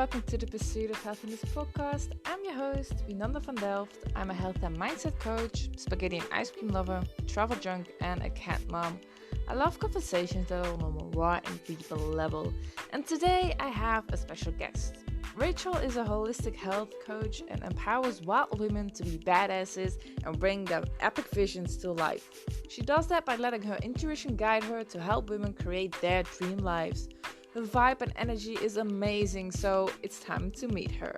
welcome to the Pursuit of Healthiness Podcast. I'm your host, Vinanda van Delft. I'm a health and mindset coach, spaghetti and ice cream lover, travel junk, and a cat mom. I love conversations that are on a raw and deeper level. And today I have a special guest. Rachel is a holistic health coach and empowers wild women to be badasses and bring their epic visions to life. She does that by letting her intuition guide her to help women create their dream lives. Her vibe and energy is amazing, so it's time to meet her.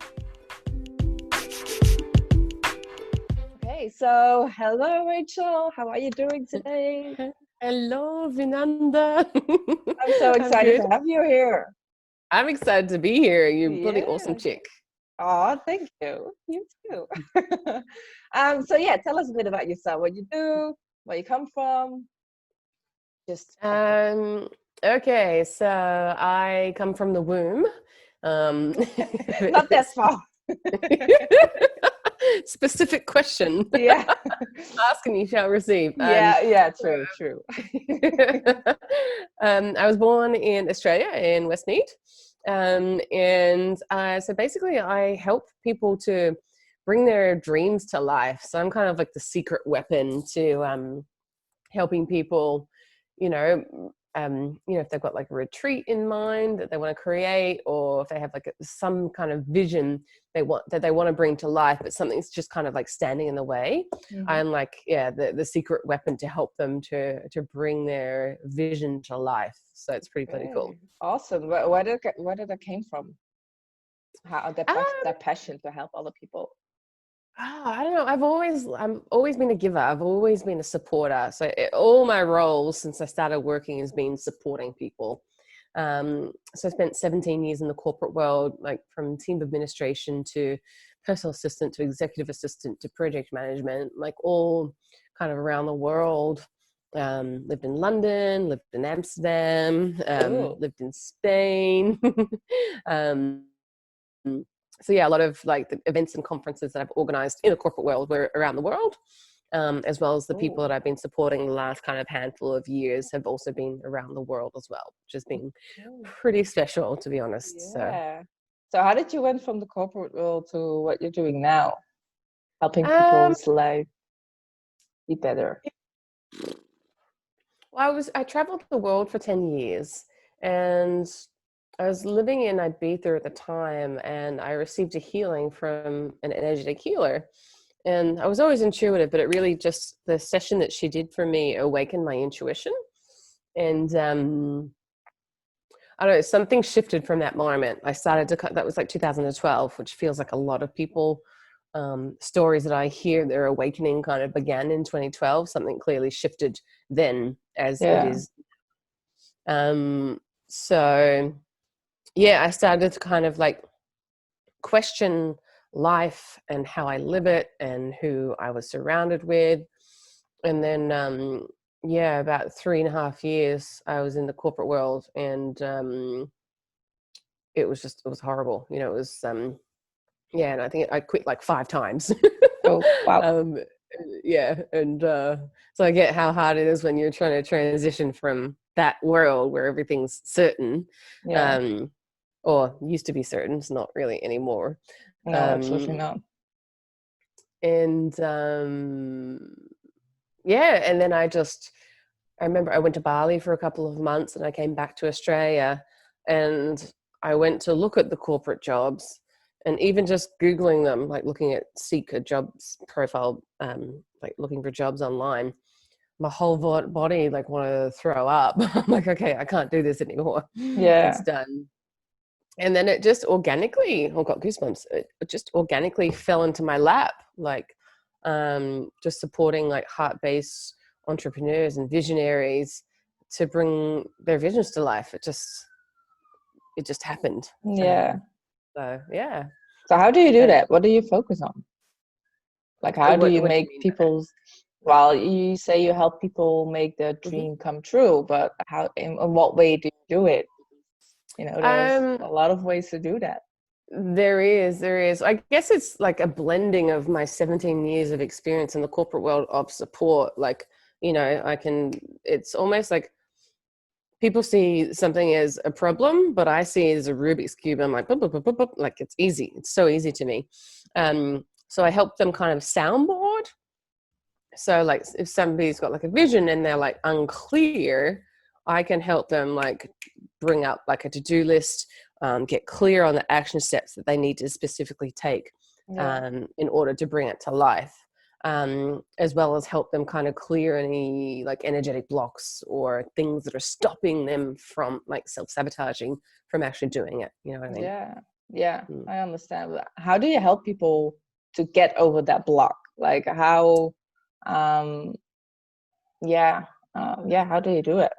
Okay, so hello Rachel, how are you doing today? Hello, Vinanda. I'm so excited to have you here. I'm excited to be here. You're a bloody awesome chick. Oh, thank you. You too. So tell us a bit about yourself, what you do, where you come from. Okay, so I come from the womb. Not that far. Specific question. Yeah. Ask and you shall receive. True. I was born in Australia, in Westmead. So basically I help people to bring their dreams to life. So I'm kind of like the secret weapon to helping people, if they've got like a retreat in mind that they want to create, or if they have like some kind of vision they want to bring to life, but something's just kind of like standing in the way. Mm-hmm. I'm like, the secret weapon to help them to bring their vision to life. So it's pretty bloody cool. Awesome. Where did that came from? How that passion to help other people? I don't know. I've always been a giver. I've always been a supporter. So all my roles since I started working has been supporting people. So I spent 17 years in the corporate world, like from team administration to personal assistant to executive assistant to project management, like all kind of around the world. Lived in London, lived in Amsterdam, lived in Spain. So a lot of like the events and conferences that I've organized in the corporate world were around the world, as well as the people that I've been supporting the last kind of handful of years have also been around the world as well, which has been pretty special, to be honest. Yeah. So how did you went from the corporate world to what you're doing now, helping people's life be better? Well, I traveled the world for 10 years and I was living in Ibiza at the time, and I received a healing from an energetic healer. And I was always intuitive, but it really just, the session that she did for me awakened my intuition. And I don't know, something shifted from that moment. That was like 2012, which feels like a lot of people, stories that I hear, their awakening kind of began in 2012. Something clearly shifted then as it is. I started to kind of like question life and how I live it and who I was surrounded with. And then, about 3.5 years I was in the corporate world, and it was horrible. It was, and I think I quit like 5 times. Oh, wow. So I get how hard it is when you're trying to transition from that world where everything's certain. Or used to be certain, it's not really anymore. No, absolutely not. And and then I remember I went to Bali for a couple of months, and I came back to Australia, and I went to look at the corporate jobs, and even just Googling them, like looking at seek a jobs profile, like looking for jobs online, my whole body like wanted to throw up. I'm like, okay, I can't do this anymore. Yeah, it's done. And then it just organically, got goosebumps. It just organically fell into my lap, like just supporting like heart-based entrepreneurs and visionaries to bring their visions to life. It just happened. Yeah. So yeah. So how do you do that? What do you focus on? Like how do you make people's? Well, you say you help people make their dream come true, but how? In what way do you do it? There's a lot of ways to do that. There is. I guess it's like a blending of my 17 years of experience in the corporate world of support. Like, it's almost like people see something as a problem, but I see it as a Rubik's Cube. I'm like, boop, boop, boop, boop, boop. Like it's easy. It's so easy to me. So I help them kind of soundboard. So like if somebody's got like a vision and they're like unclear, I can help them like bring up like a to-do list, get clear on the action steps that they need to specifically take in order to bring it to life. As well as help them kind of clear any like energetic blocks or things that are stopping them from like self-sabotaging from actually doing it. You know what I mean? Yeah, I understand. How do you help people to get over that block? Like how, how do you do it?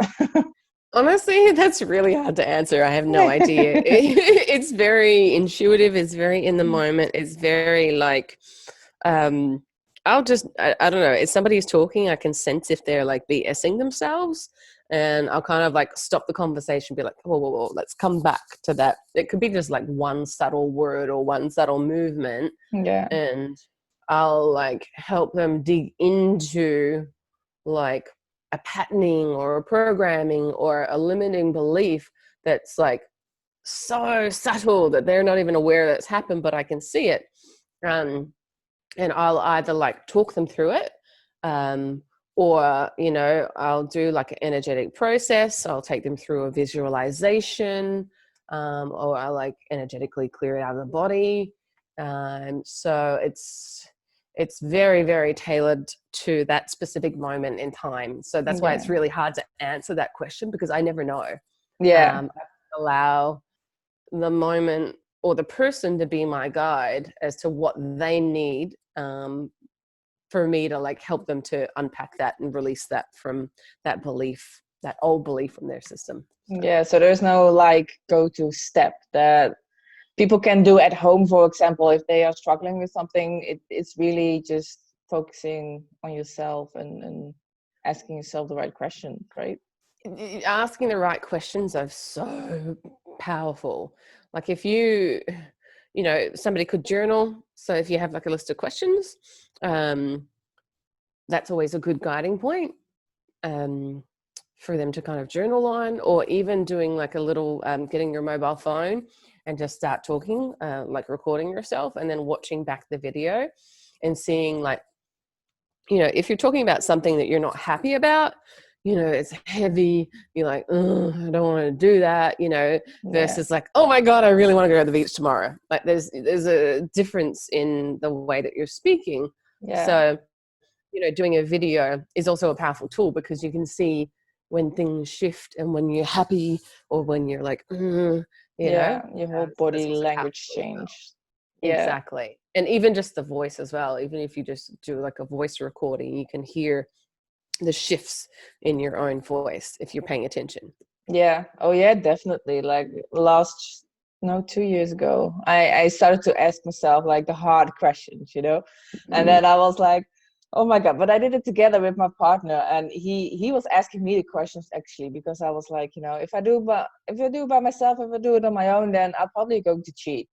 Honestly, that's really hard to answer. I have no idea. It's very intuitive. It's very in the moment. It's very like, I don't know. If somebody is talking, I can sense if they're like BSing themselves, and I'll kind of like stop the conversation, be like, whoa, whoa, whoa, let's come back to that. It could be just like one subtle word or one subtle movement. Yeah. And I'll like help them dig into like a patterning or a programming or a limiting belief that's like so subtle that they're not even aware that's happened, but I can see it. And I'll either like talk them through it, or you know, I'll do like an energetic process. I'll take them through a visualization, or I like energetically clear it out of the body. So it's very, very tailored to that specific moment in time. So that's why it's really hard to answer that question, because I never know. I allow the moment or the person to be my guide as to what they need, for me to like help them to unpack that and release that from that belief, that old belief from their system. So there's no like go-to step that people can do at home, for example, if they are struggling with something. It's really just focusing on yourself and asking yourself the right questions, right? Asking the right questions are so powerful. Like if you know, somebody could journal. So if you have like a list of questions, that's always a good guiding point, for them to kind of journal on, or even doing like a little, getting your mobile phone and just start talking, like recording yourself and then watching back the video and seeing like, you know, if you're talking about something that you're not happy about, you know, it's heavy, you're like, oh, I don't want to do that, you know, versus like, oh my God, I really want to go to the beach tomorrow. Like there's a difference in the way that you're speaking. So, you know, doing a video is also a powerful tool, because you can see when things shift and when you're happy or when you're like, you know, your whole body language changed. Exactly. And even just the voice as well. Even if you just do like a voice recording, you can hear the shifts in your own voice if you're paying attention. Definitely. Like 2 years ago, I started to ask myself like the hard questions, you know. And then I was like, oh my God. But I did it together with my partner, and he was asking me the questions actually, because I was like, you know, if I do by myself, if I do it on my own, then I'm probably going to cheat.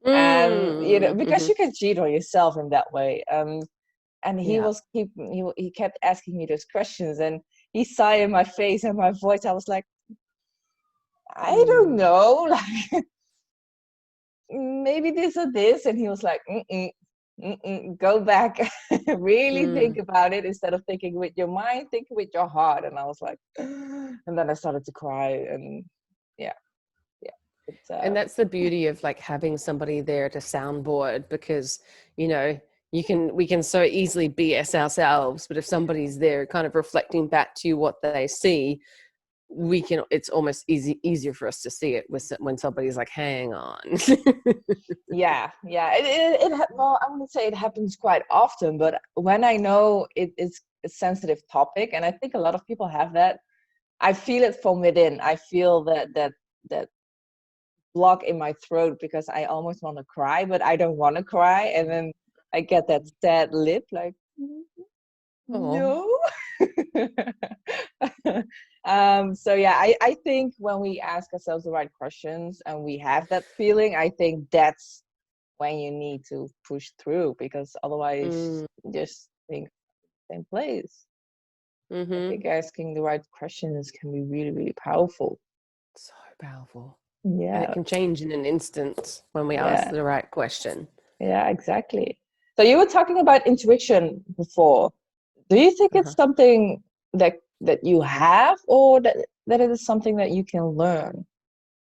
And you know, because you can cheat on yourself in that way. And he kept asking me those questions, and he saw in my face and my voice, I was like, I don't know, like maybe this or this. And he was like, go back, really think about it, instead of thinking with your mind, think with your heart. And I was like, and then I started to cry. And and that's the beauty of like having somebody there to soundboard, because, you know, we can so easily BS ourselves, but if somebody's there kind of reflecting back to you what they see, it's almost easier for us to see it when somebody's like, hang on. Well, I wouldn't say it happens quite often, but when I know it's a sensitive topic, and I think a lot of people have that, I feel it from within. I feel that block in my throat, because I almost want to cry, but I don't want to cry. And then I get that sad lip, like, no. I think when we ask ourselves the right questions and we have that feeling, I think that's when you need to push through, because otherwise you just think same place. I Mm-hmm. think asking the right questions can be really, really powerful. So powerful. And it Yeah, can change in an instant when we ask yeah, the right question. yeah, exactly. So you were talking about intuition before. Do you think it's Uh-huh. something that you have, or that it is something that you can learn?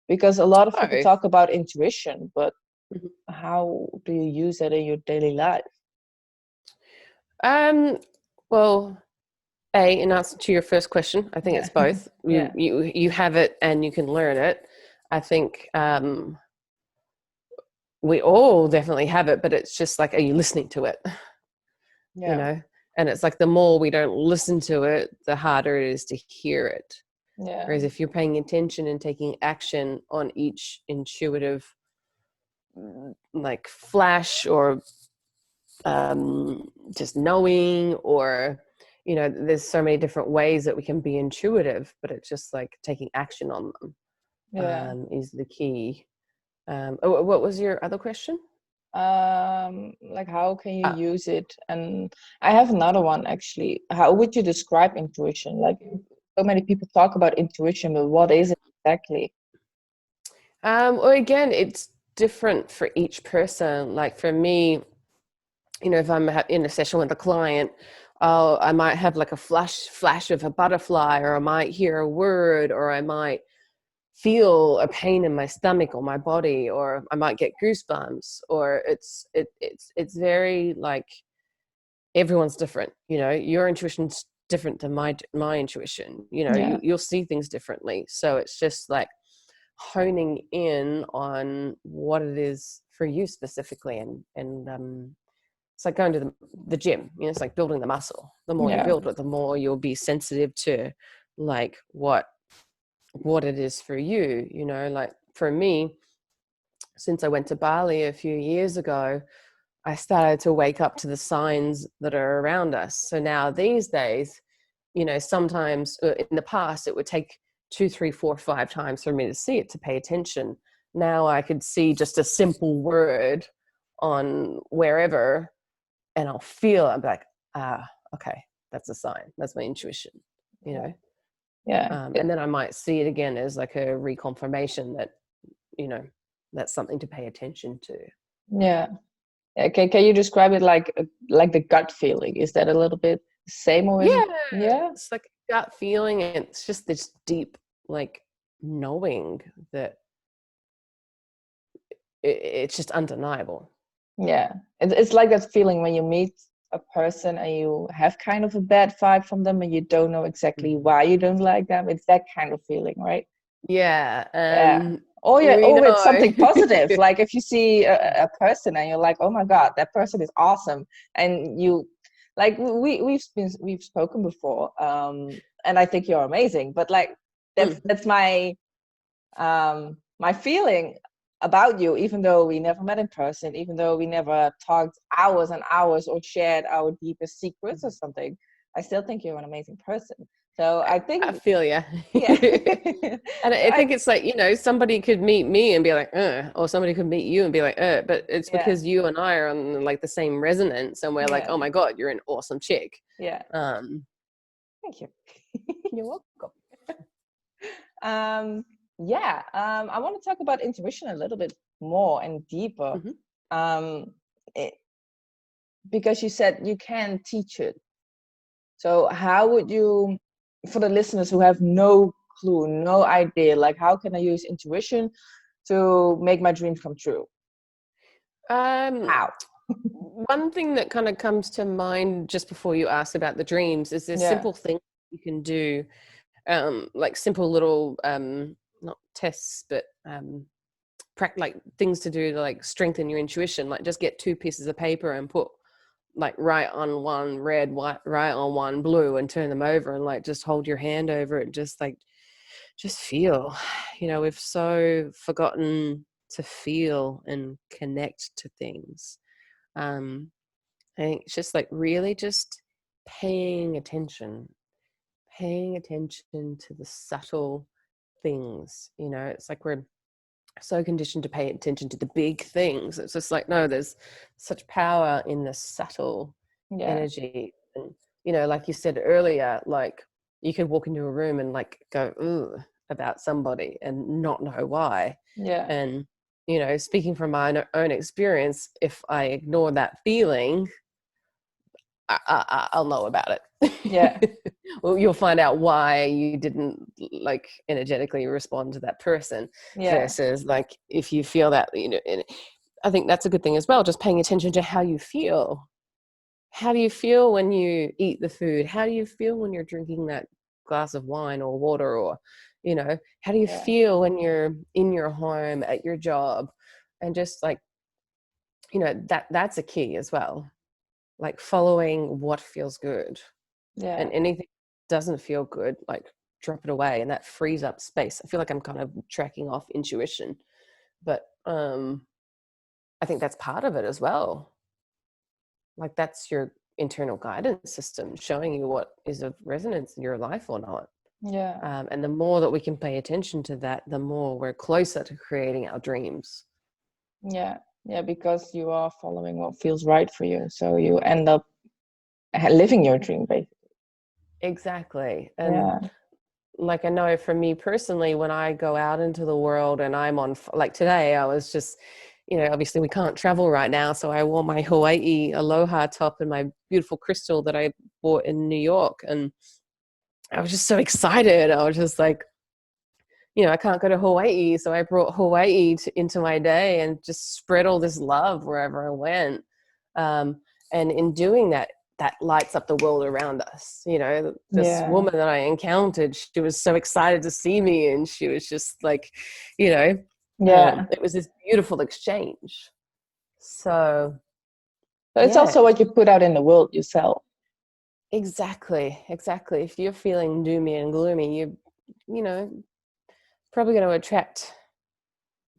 Because a lot of people Oh. talk about intuition, but Mhm. how do you use it in your daily life? Um, well, in answer to your first question, I think Yeah, it's both. You yeah, you you have it and you can learn it. I think we all definitely have it, but it's just like, are you listening to it? You yeah, know? And it's like the more we don't listen to it, the harder it is to hear it. yeah, Whereas if you're paying attention and taking action on each intuitive like flash or just knowing, or there's so many different ways that we can be intuitive, but it's just like taking action on them yeah. is the key. What was your other question? Like how can you uh, use it? And I have another one actually. How would you describe intuition? Like so many people talk about intuition, but what is it exactly? well, again, it's different for each person. Like for me, if I'm in a session with a client, I might have like a flash of a butterfly, or I might hear a word, or I might feel a pain in my stomach or my body, or I might get goosebumps, or it's very like everyone's different. Your intuition's different than my intuition. Yeah, You'll see things differently. So it's just like honing in on what it is for you specifically, and it's like going to the gym. It's like building the muscle. The more you yeah, build it, the more you'll be sensitive to like what it is for you. Like for me, since I went to Bali a few years ago, I started to wake up to the signs that are around us. So now these days, sometimes in the past it would take 2, 3, 4, 5 times for me to see it, to pay attention. Now I could see just a simple word on wherever, and I'll feel, I'm like, okay, that's a sign. That's my intuition, you yeah, know. yeah. And then I might see it again as like a reconfirmation that, you know, that's something to pay attention to. Yeah. Yeah, can you describe it like the gut feeling? Is that a little bit the same, or is it? Yeah, Yeah, it's like a gut feeling. It's just this deep, like, knowing that it's just undeniable. yeah. It's like that feeling when you meet a person and you have kind of a bad vibe from them and you don't know exactly Mhm. why you don't like them. It's that kind of feeling, right? Yeah, Yeah. and Or yeah, we or it's know. something positive. Like if you see a person and you're like, oh my God, that person is awesome. And you like we've spoken before. And I think you're amazing. But like Mhm. that's my feeling about you, even though we never met in person, even though we never talked hours and hours or shared our deepest secrets or something, I still think you're an amazing person. So I I think, feel ya. yeah. And So I think it's like, somebody could meet me and be like, or somebody could meet you and be like, but it's yeah, because you and I are on like the same resonance, and we're like, yeah, oh my God, you're an awesome chick. yeah. Um, Thank you. you're welcome. um, yeah, I want to talk about intuition a little bit more and deeper. Hmm. Um, it, because you said you can teach it. So how would you, for the listeners who have no clue, no idea, like how can I use intuition to make my dreams come true? Um, How? One thing that kind of comes to mind just before you ask about the dreams is this Yeah, simple thing you can do, like simple little, not tests, but like things to do to like strengthen your intuition. Like just get 2 pieces of paper and put like right on one red, white, right on one blue, and turn them over, and like just hold your hand over it, just feel. We've so forgotten to feel and connect to things. I think it's just like really just paying attention to the subtle things. It's like we're so conditioned to pay attention to the big things. It's just like, no, there's such power in the subtle yeah, energy. And like you said earlier, like you could walk into a room and like go, ooh, about somebody and not know why. Yeah. And, speaking from my own experience, if I ignore that feeling, I'll know about it. Yeah. Well, you'll find out why you didn't like energetically respond to that person Yeah. versus like if you feel that, and I think that's a good thing as well, just paying attention to how you feel. How do you feel when you eat the food? How do you feel when you're drinking that glass of wine or water? Or, how do you Yeah. feel when you're in your home, at your job? And just like, that's a key as well. Like following what feels good. Yeah. And anything that doesn't feel good, like drop it away. And that frees up space. I feel like I'm kind of tracking off intuition. But I think that's part of it as well. Like that's your internal guidance system showing you what is of resonance in your life or not. Yeah. And the more that we can pay attention to that, the more we're closer to creating our dreams. Yeah. Yeah. Because you are following what feels right for you. So you end up living your dream, basically. Exactly. And Yeah. like I know for me personally, when I go out into the world and I'm on, like today, I was just, obviously we can't travel right now. So I wore my Hawaii Aloha top and my beautiful crystal that I bought in New York. And I was just so excited. I was just like, I can't go to Hawaii. So I brought Hawaii into my day and just spread all this love wherever I went. And in doing that, that lights up the world around us. This Yeah. woman that I encountered, she was so excited to see me. And she was just like, Yeah. it was this beautiful exchange. So, But it's yeah, also what you put out in the world yourself. exactly. If you're feeling doomy and gloomy, you know, probably going to attract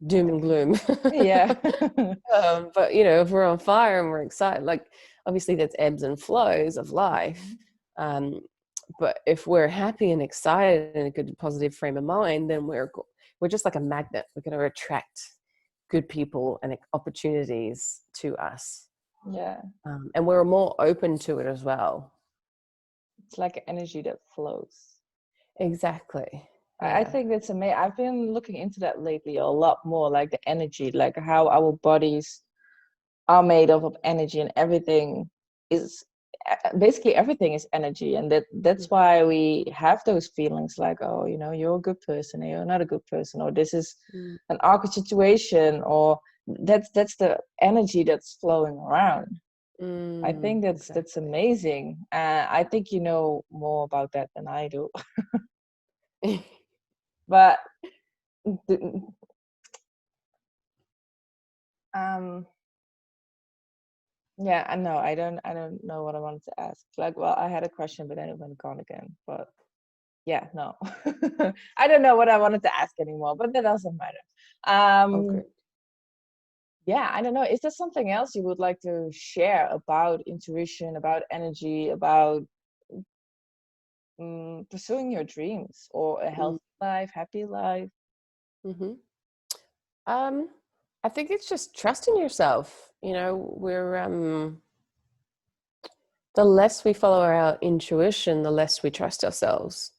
doom and gloom. Yeah. But if we're on fire and we're excited, like obviously that's ebbs and flows of life. But if we're happy and excited and a good positive frame of mind, then we're just like a magnet. We're going to attract good people and opportunities to us. Yeah. And we're more open to it as well. It's like energy that flows. Exactly. I Yeah. think that's amazing. I've been looking into that lately a lot more, like the energy, like how our bodies are made of energy, and everything is basically everything is energy, and that's why we have those feelings like, oh, you're a good person, or you're not a good person, or this is an awkward situation, or that's the energy that's flowing around. I think that's Exactly. amazing. I think you know more about that than I do. But um yeah, I know. I don't know what I wanted to ask. Like, well, I had a question, but then it went gone again. But yeah, no. I don't know what I wanted to ask anymore, but that doesn't matter. Okay. Yeah, I don't know. Is there something else you would like to share about intuition, about energy, about pursuing your dreams, or a healthy life, happy life? Mm-hmm. I think it's just trusting yourself. We're the less we follow our intuition, the less we trust ourselves.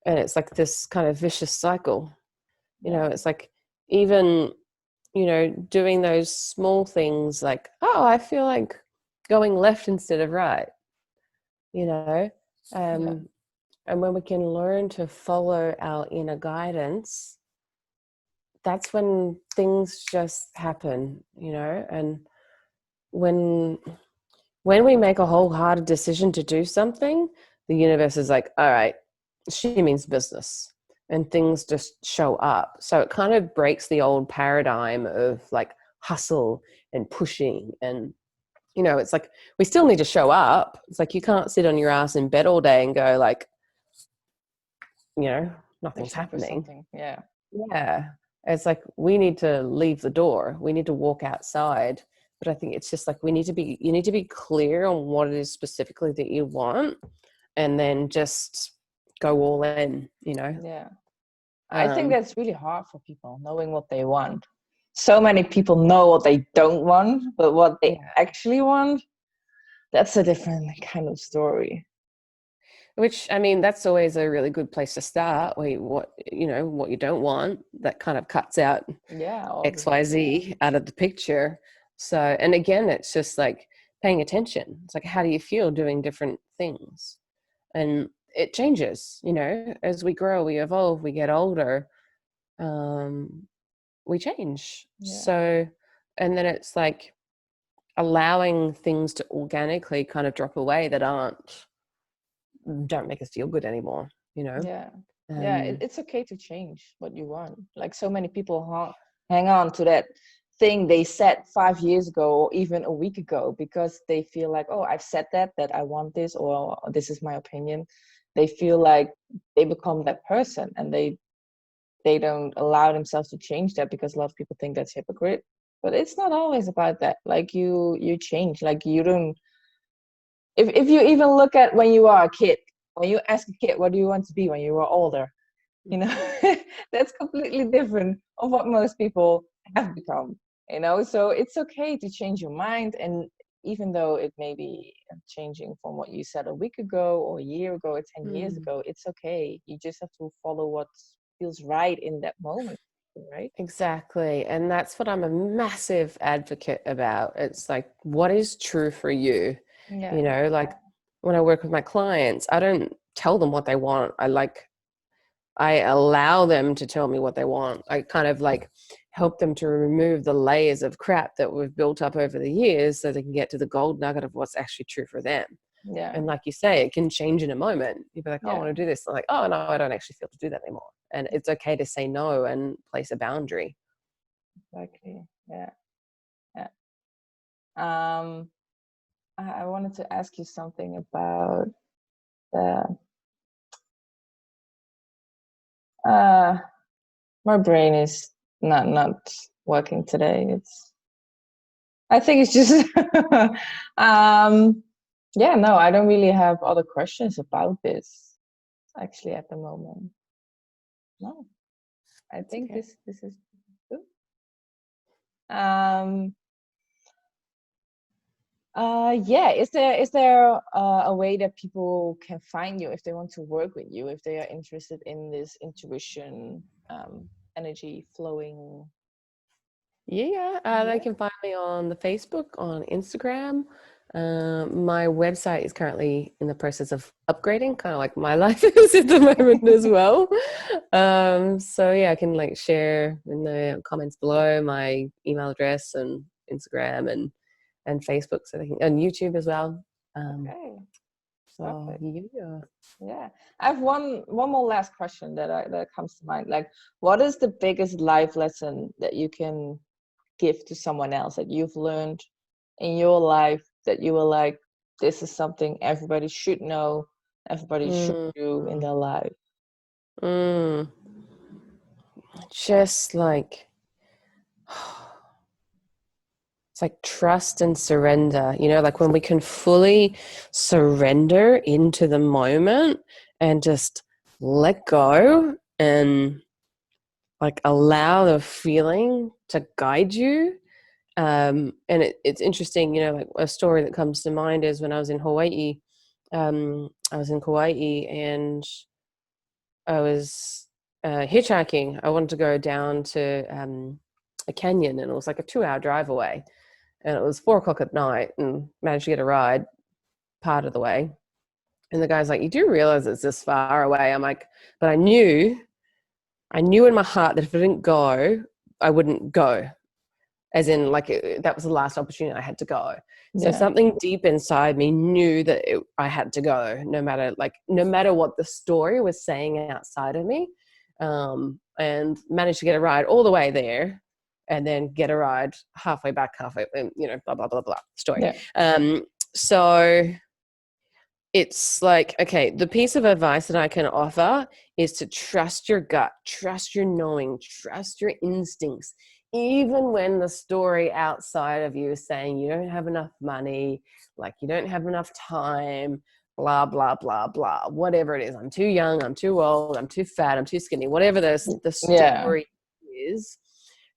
And it's like this kind of vicious cycle. Yeah. It's like even, doing those small things like, oh, I feel like going left instead of right, you know. Yeah. And when we can learn to follow our inner guidance, that's when things just happen, and when we make a wholehearted decision to do something, the universe is like, all right, she means business, and things just show up. So it kind of breaks the old paradigm of like hustle and pushing. And it's like we still need to show up. It's like you can't sit on your ass in bed all day and go like, nothing's Wishing for happening. something. Yeah. Yeah. It's like we need to leave the door. We need to walk outside. But I think it's just like you need to be clear on what it is specifically that you want, and then just go all in, Yeah. I think Um, that's really hard for people, knowing what they want. So many people know what they don't want, but what they yeah. actually want, that's a different kind of story. Which, I mean, that's always a really good place to start. What you don't want, that kind of cuts out Yeah, obviously. XYZ out of the picture. So, and again, it's just like paying attention. It's like, how do you feel doing different things? And it changes, as we grow, we evolve, we get older, we change. Yeah. So, and then it's like allowing things to organically kind of drop away that don't make us feel good anymore, Yeah. Yeah, um it's okay to change what you want. Like so many people hang on to that thing they said 5 years ago or even a week ago because they feel like, oh, I've said that I want this or this is my opinion. They feel like they become that person and they don't allow themselves to change that because a lot of people think that's hypocrite. But it's not always about that. Like you change. Like you don't if you even look at when you are a kid, when you ask a kid what do you want to be when you were older, you know, that's completely different of what most people have become, so it's okay to change your mind. And even though it may be changing from what you said a week ago or a year ago or 10 years mm, ago, it's okay. You just have to follow what feels right in that moment, right? exactly. And that's what I'm a massive advocate about. It's like, what is true for you? Yeah, Like when I work with my clients, I don't tell them what they want. I allow them to tell me what they want. I kind of like help them to remove the layers of crap that we've built up over the years so they can get to the gold nugget of what's actually true for them. yeah, And like you say, it can change in a moment. You'd be like, oh, I yeah, want to do this. I'm like, oh, no, I don't actually feel to do that anymore. And it's okay to say no and place a boundary. exactly. Yeah, yeah. um I wanted to ask you something about the uh my brain is not working today. I think it's just yeah, no, I don't really have other questions about this actually at the moment. No, I It's think okay. this is good. Um yeah, is there a way that people can find you if they want to work with you, if they are interested in this intuition, energy flowing? Yeah, they Yeah. can find me on the Facebook, on Instagram. My website is currently in the process of upgrading, kind of like my life is at the moment as well. So yeah, I can like share in the comments below my email address and Instagram and Facebook, so they can, and YouTube as well. Um, Okay, so perfect. yeah. Yeah. I have one more last question that comes to mind. Like, what is the biggest life lesson that you can give to someone else that you've learned in your life that you were like, this is something everybody should know, everybody should Mm, do in their life? mm. Just like it's like trust and surrender, like when we can fully surrender into the moment and just let go and like allow the feeling to guide you. And it's interesting, like a story that comes to mind is when I was in Hawaii. I was in Kauai and I was hitchhiking. I wanted to go down to a canyon, and it was like a 2-hour drive away. And it was 4 o'clock at night, and managed to get a ride part of the way. And the guy's like, "You do realize it's this far away?" I'm like, "But I knew in my heart that if I didn't go, I wouldn't go. As in, like, that was the last opportunity I had to go. So Yeah. something deep inside me knew that I had to go, no matter what the story was saying outside of me, and managed to get a ride all the way there, and then get a ride halfway back, halfway, blah blah blah blah story. Yeah. So it's like, okay, the piece of advice that I can offer is to trust your gut, trust your knowing, trust your instincts, even when the story outside of you is saying you don't have enough money, like you don't have enough time, blah, blah, blah, blah, whatever it is. I'm too young, I'm too old, I'm too fat, I'm too skinny, whatever the Yeah. story is,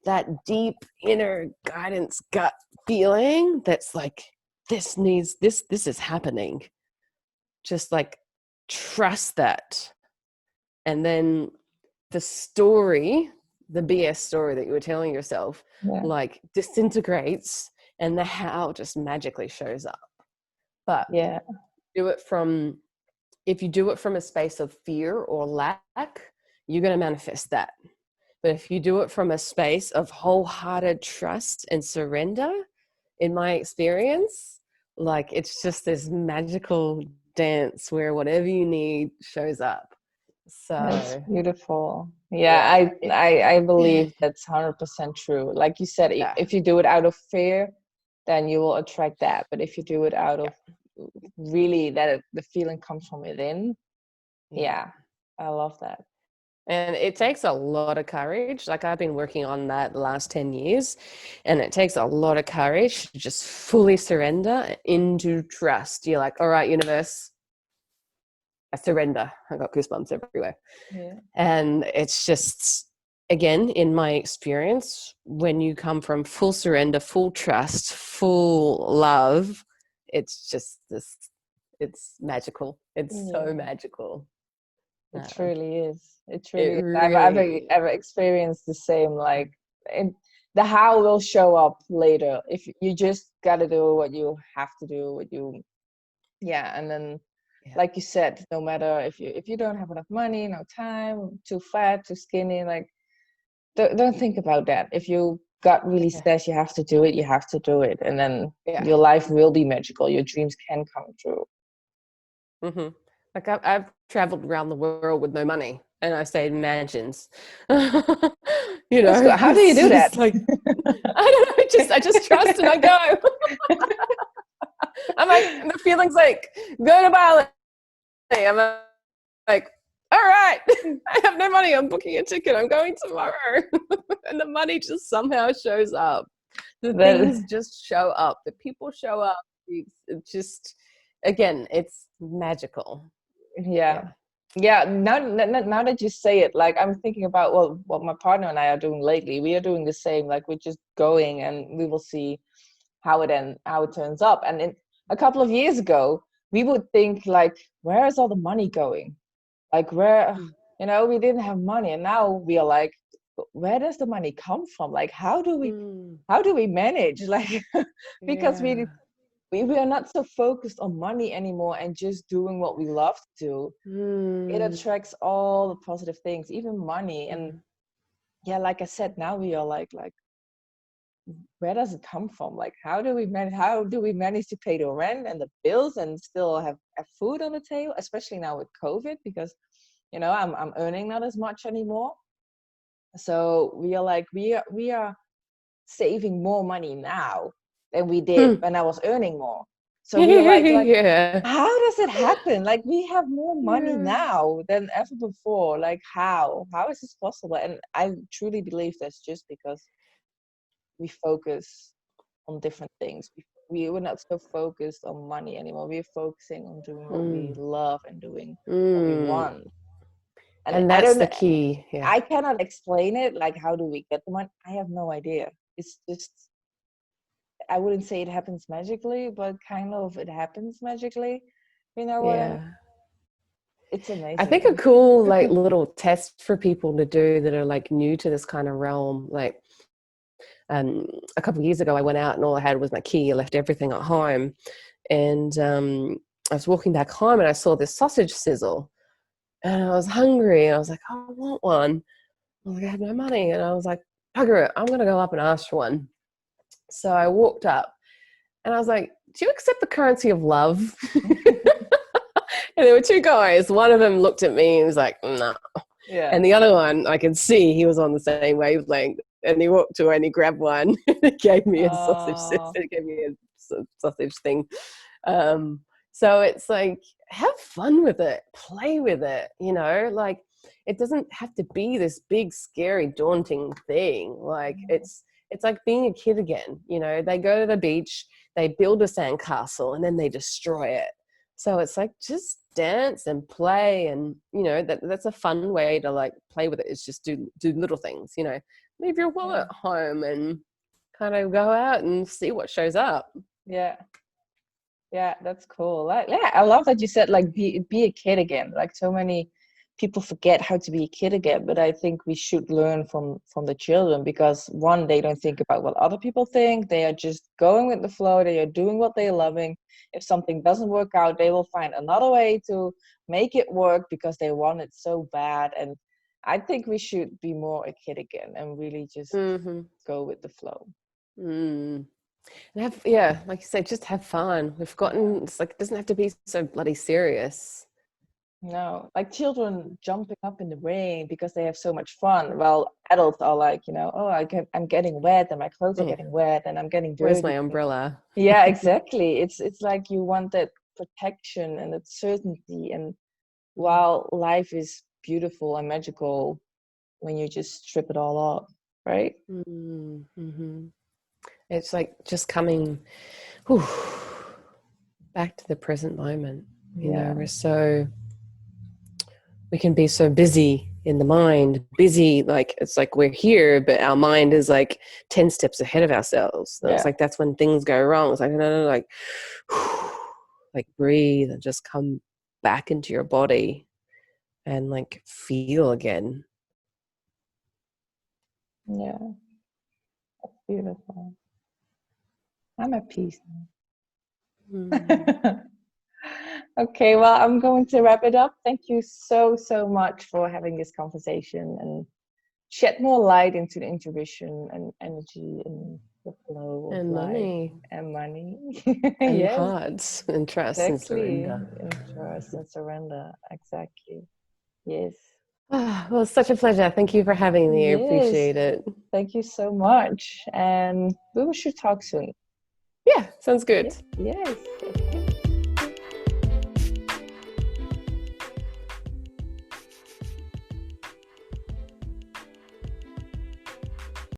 that deep inner guidance gut feeling that's like, this is happening. Just like trust that. And then the story, the BS story that you were telling yourself, like disintegrates, and the how just magically shows up. But if you do it from a space of fear or lack, you're going to manifest that. But if you do it from a space of wholehearted trust and surrender, in my experience, like it's just this magical dance where whatever you need shows up. So that's beautiful. I believe that's 100% true. Like you said, if you do it out of fear, then you will attract that. But if you do it out of really that the feeling comes from within, I love that. And it takes a lot of courage. Like I've been working on that the last 10 years, and it takes a lot of courage to just fully surrender into trust. You're like, all right, universe, I surrender. I got goosebumps everywhere. Yeah. And it's just, again, in my experience, when you come from full surrender, full trust, full love, it's just this, it's magical. It's so magical. It truly is. It truly is. I've ever experienced the same. Like, the how will show up later. If you just got to do what you have to do, and then, like you said, no matter if you don't have enough money, no time, too fat, too skinny, like, don't think about that. If you got really says you have to do it, you have to do it, and then your life will be magical. Your dreams can come true. Mm-hmm. Like I've traveled around the world with no money, and I stayed in mansions. You know, how do you do that? Like, I don't know. I just trust and I go. I'm like, the feeling's like, go to Bali. I'm like, all right, I have no money. I'm booking a ticket. I'm going tomorrow. And the money just somehow shows up. The things just show up. The people show up. It just, again, it's magical. Now that you say it, like, I'm thinking about what my partner and I are doing lately. We are doing the same. Like, we're just going, and we will see how it turns up. And a couple of years ago, we would think, like, where is all the money going? Like, where, we didn't have money, and now we are like, where does the money come from? Like, how do we manage? Like, because we are not so focused on money anymore and just doing what we love to do. It attracts all the positive things, even money. And like I said, now we are like, where does it come from? Like, how do we manage to pay the rent and the bills and still have food on the table, especially now with COVID, because I'm earning not as much anymore. So we are like, we are saving more money now than we did when I was earning more. So we are like, how does it happen? Like, we have more money now than ever before. Like, how is this possible? And I truly believe that's just because we focus on different things. We were not so focused on money anymore. We're focusing on doing what we love and doing what we want. And that's the key. I cannot explain it. Like, how do we get the money? I have no idea. It's just, I wouldn't say it happens magically, but kind of it happens magically. You know what? It's amazing. I think a cool like little test for people to do that are like new to this kind of realm. Like, a couple of years ago, I went out and all I had was my key. I left everything at home, and I was walking back home and I saw this sausage sizzle, and I was hungry. And I was like, oh, I want one. I was like, I have no money, and I was like, bugger it, I'm gonna go up and ask for one. So I walked up, and I was like, do you accept the currency of love? And there were two guys. One of them looked at me and was like, no. And the other one, I could see he was on the same wavelength. And he walked away and he grabbed one and he gave me a sausage. He gave me a sausage thing. So it's like, have fun with it, play with it, like it doesn't have to be this big, scary, daunting thing. Like it's like being a kid again. They go to the beach, they build a sandcastle, and then they destroy it. So it's like, just dance and play. And, that's a fun way to like play with it. It's just do little things, leave your wallet at home and kind of go out and see what shows up. Yeah. Yeah, that's cool. Yeah, I love that you said like be a kid again. Like so many people forget how to be a kid again, but I think we should learn from the children because one, they don't think about what other people think. They are just going with the flow. They are doing what they're loving. If something doesn't work out, they will find another way to make it work because they want it so bad. And I think we should be more a kid again and really just go with the flow. And like you said, just have fun. We've gotten, it's like, it doesn't have to be so bloody serious. No, like children jumping up in the rain because they have so much fun. Well, adults are like, oh, I'm getting wet and my clothes are getting wet and I'm getting dirty. Where's my umbrella? Yeah, exactly. It's like you want that protection and that certainty. And while life is beautiful and magical when you just strip it all off, right? Mm-hmm. It's like just coming back to the present moment. You know, we can be so busy in the mind, busy, like it's like we're here, but our mind is like 10 steps ahead of ourselves. And it's like that's when things go wrong. It's like, no, like breathe and just come back into your body and like feel again. Yeah, that's beautiful. I'm at peace now. Okay, well, I'm going to wrap it up. Thank you so much for having this conversation and shed more light into the intuition and energy and the flow of and life money and money and yes, hearts and trust and surrender. and trust and surrender. Exactly. Yes. Well, it's such a pleasure. Thank you for having me. I appreciate it. Thank you so much. And we should talk soon. Yeah, sounds good. Yes.